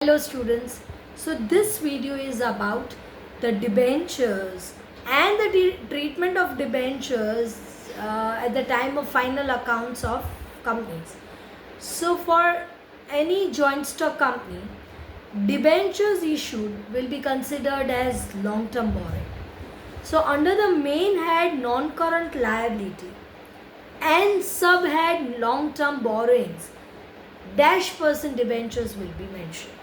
Hello students, so this video is about the debentures and the treatment of debentures at the time of final accounts of companies. So for any joint stock company, debentures issued will be considered as long-term borrowing. So under the main head non-current liability and sub-head long-term borrowings, dash % debentures will be mentioned.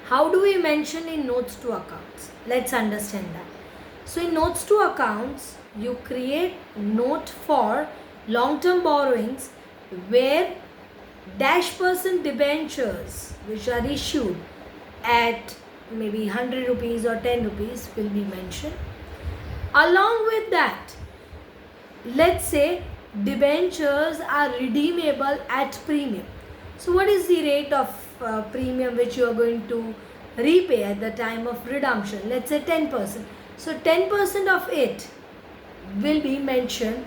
How do we mention in notes to accounts? Let's understand that. So in notes to accounts, you create note for long-term borrowings where dash % debentures which are issued at maybe 100 rupees or 10 rupees will be mentioned. Along with that, let's say debentures are redeemable at premium. So what is the rate of premium which you are going to repay at the time of redemption? Let's say 10%. So 10% of it will be mentioned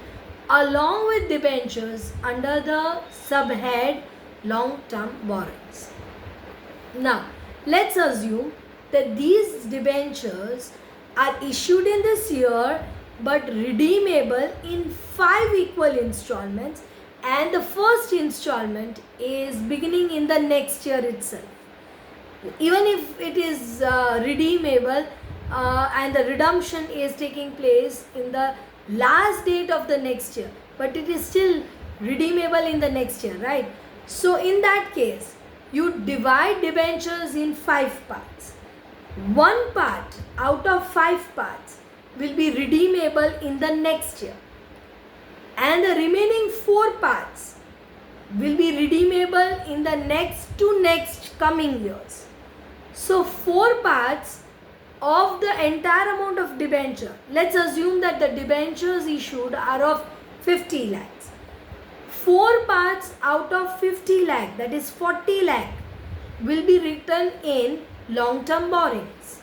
along with debentures under the subhead long-term borrowings. Now let's assume that these debentures are issued in this year but redeemable in 5 equal installments, and the first installment is beginning in the next year itself. Even if it is redeemable and the redemption is taking place in the last date of the next year, but it is still redeemable in the next year, right? So in that case, you divide debentures in 5 parts. One part out of 5 parts will be redeemable in the next year, and the remaining 4 parts will be redeemable in the next to next coming years. So 4 parts of the entire amount of debenture, let's assume that the debentures issued are of 50 lakhs. 4 parts out of 50 lakh, that is 40 lakh, will be written in long-term borrowings.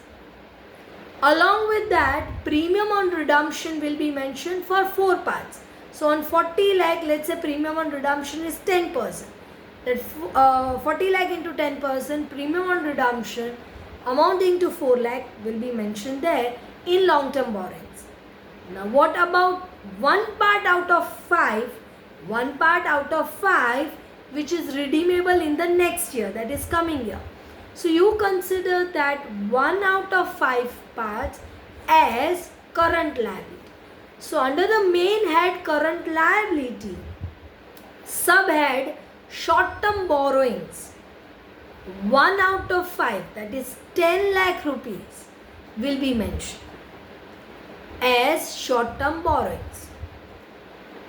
Along with that, premium on redemption will be mentioned for 4 parts. So on 40 lakh, let's say premium on redemption is 10%. That 40 lakh into 10%, premium on redemption amounting to 4 lakh will be mentioned there in long-term borrowings. Now what about 1 part out of 5? 1 part out of 5 which is redeemable in the next year, that is coming year. So you consider that 1 out of 5 parts as current liability. So under the main head current liability, subhead short-term borrowings, 1 out of 5, that is 10 lakh rupees, will be mentioned as short-term borrowings.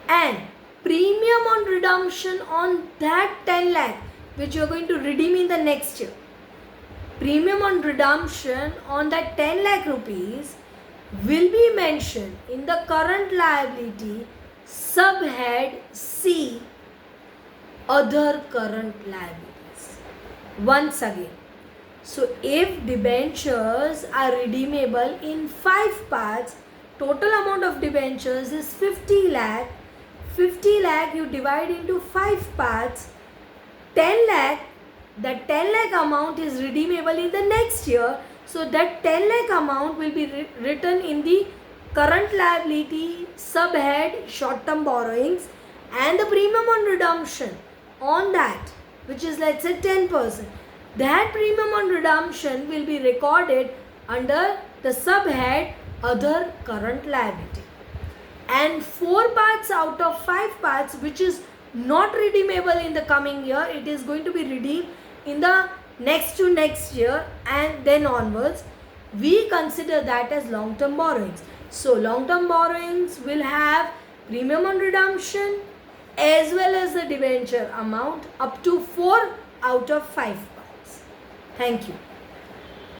And premium on redemption on that 10 lakh which you are going to redeem in the next year, premium on redemption on that 10 lakh rupees will be mentioned in the current liability subhead C, other current liabilities. Once again, so if debentures are redeemable in 5 parts, total amount of debentures is 50 lakh. 50 lakh you divide into 5 parts, 10 lakh, that 10 lakh amount is redeemable in the next year. So that 10 lakh amount will be written in the current liability subhead short-term borrowings, and the premium on redemption on that, which is let's say 10%, that premium on redemption will be recorded under the subhead other current liability. And 4 parts out of 5 parts which is not redeemable in the coming year, it is going to be redeemed in the next to next year and then onwards, we consider that as long-term borrowings. So long-term borrowings will have premium on redemption as well as the debenture amount up to 4 out of 5 parts. Thank you.